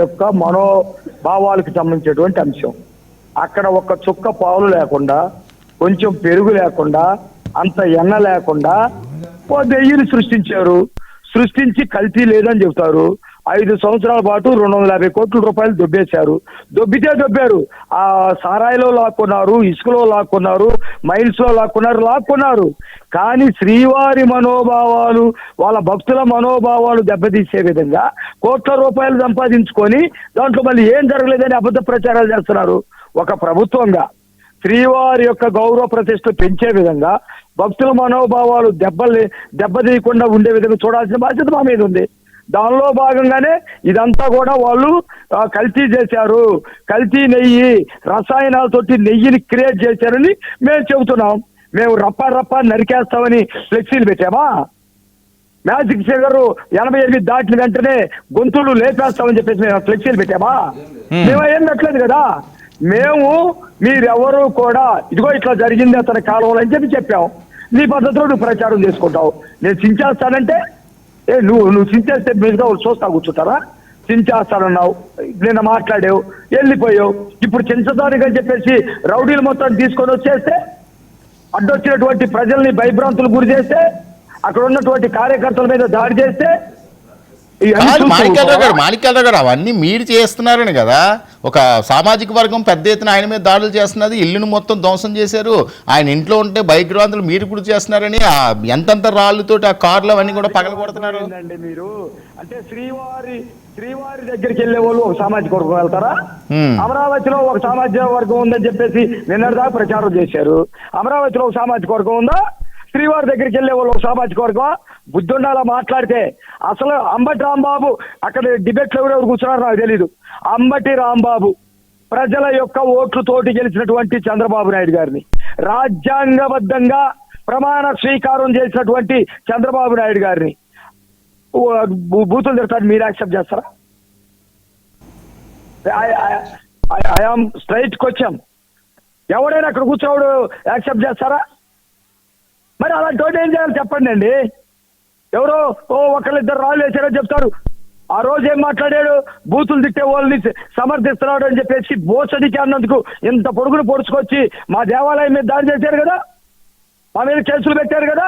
యొక్క మనోభావాలకు సంబంధించినటువంటి అంశం. అక్కడ ఒక్క చుక్క పాలు లేకుండా, కొంచెం పెరుగు లేకుండా, అంత ఎన్న లేకుండా ఓ దెయ్యిని సృష్టించారు. సృష్టించి కల్తీ లేదని చెబుతారు. 5 సంవత్సరాల పాటు 250 కోట్ల రూపాయలు దొబ్బేశారు. దొబ్బారు. ఆ సారాయిలో లాక్కున్నారు, ఇసుకలో లాక్కున్నారు, మైల్స్ లో లాక్కున్నారు. కానీ శ్రీవారి మనోభావాలు, వాళ్ళ భక్తుల మనోభావాలు దెబ్బతీసే విధంగా కోట్ల రూపాయలు సంపాదించుకొని దాంట్లో మళ్ళీ ఏం జరగలేదని అబద్ధ ప్రచారాలు చేస్తున్నారు. ఒక ప్రభుత్వంగా శ్రీవారి యొక్క గౌరవ ప్రతిష్టలు పెంచే విధంగా, భక్తుల మనోభావాలు దెబ్బతీయకుండా ఉండే విధంగా చూడాల్సిన బాధ్యత మా మీద ఉంది. దానిలో భాగంగానే ఇదంతా కూడా వాళ్ళు కల్తీ చేశారు. కల్తీ నెయ్యి, రసాయనాలతోటి నెయ్యిని క్రియేట్ చేశారని మేము చెబుతున్నాం. మేము రప్ప నరికేస్తామని ఫ్లెక్సీలు పెట్టామా? మ్యాజిక్ ఫిగర్ 88 దాటిన వెంటనే గొంతులు లేపేస్తామని చెప్పేసి మేము ఫ్లెక్సీలు పెట్టామా? మేము ఏం పెట్టలేదు కదా. మేము మీరెవరు కూడా ఇదిగో ఇట్లా జరిగింది అతని కాలంలో అని చెప్పాం. నీ పద్ధతిలో నువ్వు ప్రచారం చేసుకుంటావు. నేను చించేస్తానంటే నువ్వు చించేస్తే మీదుగా చూస్తా కూర్చుంటారా? చించేస్తానన్నావు, నిన్న మాట్లాడావు, వెళ్ళిపోయావు. ఇప్పుడు చించదానికి అని చెప్పేసి రౌడీలు మొత్తం తీసుకొని వచ్చేస్తే, అడ్డొచ్చినటువంటి ప్రజల్ని భయభ్రాంతులు గురి చేస్తే, అక్కడ ఉన్నటువంటి కార్యకర్తల మీద దాడి చేస్తే, మాణిక్యాలరావు గారు అవన్నీ మీరు చేస్తున్నారని కదా. ఒక సామాజిక వర్గం పెద్ద ఎత్తున ఆయన మీద దాడులు చేస్తున్నది, ఇల్లును మొత్తం ధ్వంసం చేశారు. ఆయన ఇంట్లో ఉంటే భయభ్రాంతులు మీరు కూడా చేస్తున్నారని ఎంతంత రాళ్ళతో ఆ కార్లు అవన్నీ కూడా పగలగొడుతున్నారు. మీరు అంటే శ్రీవారి దగ్గరికి వెళ్ళే వాళ్ళు ఒక సామాజిక వర్గం వెళ్తారా? అమరావతిలో ఒక సామాజిక వర్గం ఉందని చెప్పేసి నిన్నటిదాకా ప్రచారం చేశారు. అమరావతిలో ఒక సామాజిక వర్గం ఉందా? శ్రీవారి దగ్గరికి వెళ్ళే వాళ్ళు ఒక సామాజిక వర్గం. బుద్ధుండాలా మాట్లాడితే. అసలు అంబటి రాంబాబు అక్కడ డిబేట్ లో ఎవరెవరు కూర్చున్నారో నాకు తెలీదు. అంబటి రాంబాబు ప్రజల యొక్క ఓట్లతోటి గెలిచినటువంటి చంద్రబాబు నాయుడు గారిని, రాజ్యాంగబద్ధంగా ప్రమాణ స్వీకారం చేసినటువంటి చంద్రబాబు నాయుడు గారిని బూతులు తిడతారు. మీరు యాక్సెప్ట్ చేస్తారా? I am straight question. ఎవడైనా అక్కడ కూర్చోడు యాక్సెప్ట్ చేస్తారా? మరి అలాంటి వాడు ఏం చేయాలి చెప్పండి అండి. ఎవరో ఒకళ్ళిద్దరు రాళ్ళు వేసారని చెప్తారు. ఆ రోజు ఏం మాట్లాడాడు? బూతులు తిట్టే వాళ్ళని సమర్థిస్తున్నాడు అని చెప్పేసి బోసడికి అన్నందుకు ఇంత పొడుగును పొడుచుకొచ్చి మా దేవాలయం మీద దాడి చేశారు కదా, మా మీద కేసులు పెట్టారు కదా.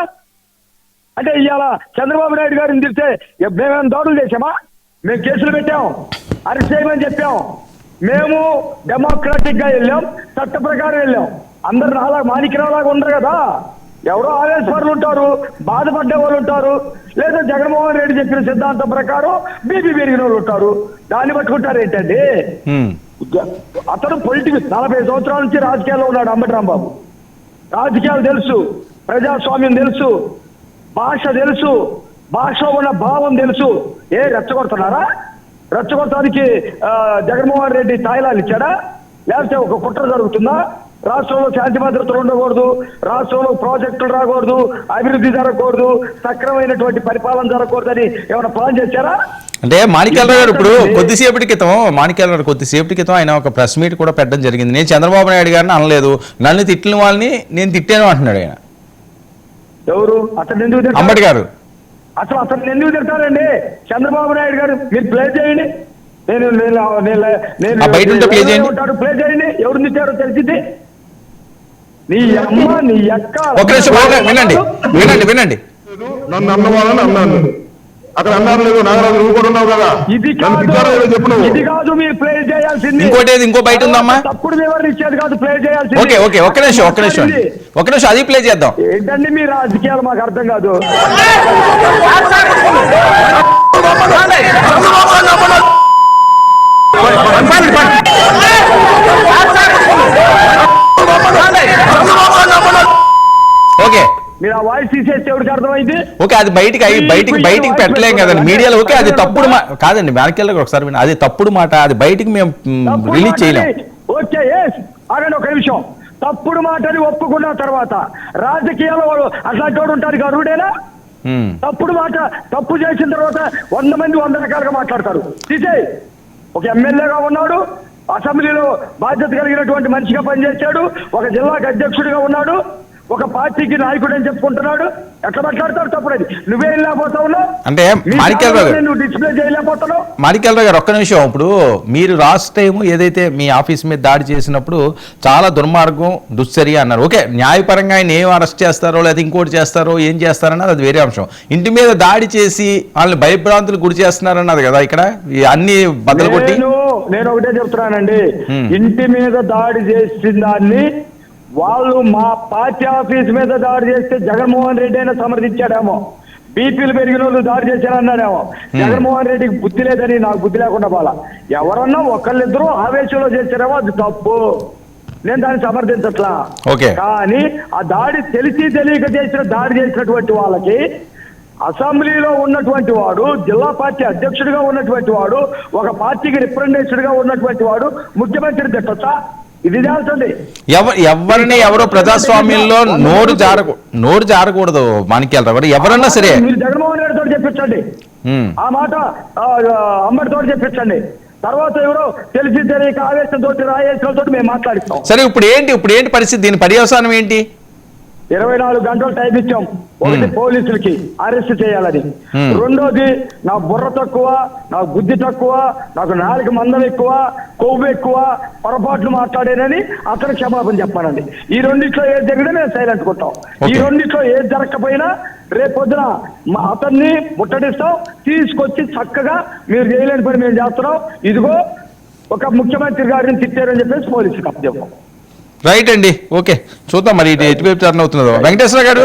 అంటే ఇవాళ చంద్రబాబు నాయుడు గారిని తిడితే మేమేమైనా దాడులు చేసామా? మేము కేసులు పెట్టాం, అరెస్ట్ చేయమని చెప్పాం. మేము డెమోక్రాటిక్ గా వెళ్ళాం, చట్ట ప్రకారం వెళ్ళాం. అందరు నాలా మాణిక్యరావులాగా ఉండరు కదా. ఎవరో ఆవేశపరులు ఉంటారు, బాధపడ్డే వాళ్ళు ఉంటారు, లేదా జగన్మోహన్ రెడ్డి చెప్పిన సిద్ధాంతం ప్రకారం బీపీ పెరిగిన వాళ్ళు ఉంటారు. దాన్ని పట్టుకుంటారు ఏంటండి? అతను పొలిటిక్స్ 40 సంవత్సరాల నుంచి రాజకీయాల్లో ఉన్నాడు అంబటి రాంబాబు. రాజకీయాలు తెలుసు, ప్రజాస్వామ్యం తెలుసు, భాష తెలుసు, భాషలో ఉన్న భావం తెలుసు. రెచ్చగొడుతున్నారా? రెచ్చగొట్టడానికి జగన్మోహన్ రెడ్డి తాయిలాలు ఇచ్చాడా? లేకపోతే ఒక కుట్ర జరుగుతుందా? రాష్ట్రంలో శాంతి భద్రతలు ఉండకూడదు, రాష్ట్రంలో ప్రాజెక్టులు రాకూడదు, అభివృద్ధి జరగకూడదు, సక్రమైనటువంటి పరిపాలన జరగకూడదని ఏమైనా ప్లాన్ చేశారా? అంటే మాణిక్యాలరావు గారు ఇప్పుడు కొద్దిసేపటి క్రితం ఆయన ఒక ప్రెస్ మీట్ కూడా పెట్టడం జరిగింది. నేను చంద్రబాబు నాయుడు గారిని అనలేదు, నన్ను తిట్టిన వాళ్ళని నేను తిట్టాను అంటున్నాడు ఆయన. ఎవరు అతను? ఎందుకు అంబటి గారు అసలు అతను ఎందుకు తిడతారండి? చంద్రబాబు నాయుడు గారు మీరు ప్లే చేయండి. బయట ఉంటే ప్లే చేయండి. ప్లే చేయండి. ఎవరు తిట్టారో తెలిసింది. నీ అమ్మ నీ అక్క. వినండి. నన్ను అన్నవాళ్ళని అన్నాను, అక్కడ అన్నారు లేదు. నాగరాజు నువ్వు కూడా ఉన్నావు కదా. ఇది కాదు మీరు ప్లే చేయాల్సింది. ఇంకో బయట ఉందమ్మా. తప్పుడు వివరణ ఇచ్చేది కాదు ప్లే చేయాల్సింది. ఓకే ఒక్క నిమిషం అది ప్లే చేద్దాం. ఏంటండి మీ రాజకీయాలు మాకు అర్థం కాదు. ఓకే మీరు ఆ వాయిస్ తీసేస్తే ఎవరికి అర్థమైంది? ఓకే అది బయటికి పెట్టలేం కదండి మీడియాలో. ఓకే అది తప్పుడు కాదండి. మాణిక్యాలరావు ఒకసారి అది తప్పుడు మాట, అది బయటికి మేము రిలీజ్ చేయలేం. ఓకే ఆగండి ఒక నిమిషం. తప్పుడు మాటని ఒప్పుకున్న తర్వాత రాజకీయాల్లో అట్లాంటి వాడు ఉంటారు గరుడేనా? తప్పుడు మాట తప్పు చేసిన తర్వాత 100 మంది 100 రకాలుగా మాట్లాడతారు. తీసేయి. ఒక ఎమ్మెల్యేగా ఉన్నాడు, అసెంబ్లీలో బాధ్యత కలిగినటువంటి మనిషిగా పనిచేశాడు, ఒక జిల్లాకు అధ్యక్షుడిగా ఉన్నాడు, ఒక పార్టీకి నాయకుడు అని చెప్పుకుంటున్నాడు. ఎట్లా మాట్లాడతాడు తప్పుడది? నువ్వే వెళ్ళలేకపోతావు, అంటే మాణిక్యాలరావు గారు, నువ్వు డిస్ప్లే చేయలేకపోతున్నావు. మాణిక్యాలరావు గారు ఒక్క నిమిషం. ఇప్పుడు మీరు లాస్ట్ టైం ఏదైతే మీ ఆఫీస్ మీద దాడి చేసినప్పుడు చాలా దుర్మార్గం, దుశ్చర్య అన్నారు. ఓకే, న్యాయపరంగా ఆయన ఏం అరెస్ట్ చేస్తారో లేదా ఇంకోటి చేస్తారో ఏం చేస్తారన్నది అది వేరే అంశం. ఇంటి మీద దాడి చేసి వాళ్ళని భయభ్రాంతులు గురి చేస్తున్నారన్నది కదా ఇక్కడ అన్ని బద్దలు కొట్టి. నేను ఒకటే చెప్తున్నానండి, ఇంటి మీద దాడి చేసిన దాన్ని వాళ్ళు మా పార్టీ ఆఫీస్ మీద దాడి చేస్తే జగన్మోహన్ రెడ్డి అయినా సమర్థించాడేమో. బీపీలు పెరిగిన వాళ్ళు దాడి చేశారన్నాడేమో. జగన్మోహన్ రెడ్డికి బుద్ధి లేదని నాకు బుద్ధి లేకుండా పోలా. ఎవరన్నా ఒకళ్ళిద్దరూ ఆవేశంలో చేశారేమో, అది తప్పు. నేను దాన్ని సమర్థించట్లా. కానీ ఆ దాడి తెలిసి తెలియక దాడి చేసినటువంటి వాళ్ళకి అసెంబ్లీలో ఉన్నటువంటి వాడు, జిల్లా పార్టీ అధ్యక్షుడిగా ఉన్నటువంటి వాడు, ఒక పార్టీకి రిప్రజెంటేటివ్ గా ఉన్నటువంటి వాడు ముఖ్యమంత్రి తిట్టొచ్చా? ఇది తెలుస్తుంది. ఎవరిని ఎవరో ప్రజాస్వామ్యంలో నోరు జారకూడదు మాణిక్యాలరావు గారు. ఎవరన్నా సరే మీరు జగన్మోహన్ రెడ్డి తోటి చెప్పించండి, ఆ మాట అంబటి తోటి చెప్పించండి. తర్వాత ఎవరో తెలిసి తెలియక ఆవేశంతో రాయేశ్వరంతో మేము మాట్లాడిస్తాం. సరే, ఇప్పుడు ఏంటి పరిస్థితి? దీని పర్యవసానం ఏంటి? 24 గంటలు టైం ఇచ్చాం. ఒకటి పోలీసులకి అరెస్ట్ చేయాలని, రెండోది నా బుర్ర తక్కువ, నాకు బుద్ధి తక్కువ, నాకు నాలుగు మందం ఎక్కువ, కొవ్వు ఎక్కువ, పొరపాట్లు మాట్లాడేనని అతను క్షమాపణ చెప్పానండి. ఈ రెండిట్లో ఏది జరిగినా మేము సైలెంట్ కొట్టాం. ఈ రెండిట్లో ఏది జరగకపోయినా రేపొద్దున అతన్ని ముట్టడిస్తాం, తీసుకొచ్చి చక్కగా మీరు చేయలేని పని మేము చేస్తున్నాం, ఇదిగో ఒక ముఖ్యమంత్రి గారిని తిట్టారని చెప్పేసి పోలీసులకు అప్పచెప్పాం. రైట్ అండి, ఓకే, చూద్దాం మరి ఎటువైపు టర్న్ అవుతుందో. వెంకటేశ్వర గారు,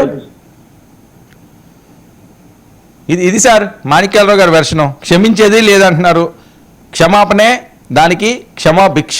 ఇది సార్ మాణిక్యాలరావు గారి వెర్షను. క్షమించేది లేదంటున్నారు, క్షమాపణే దానికి క్షమాభిక్ష.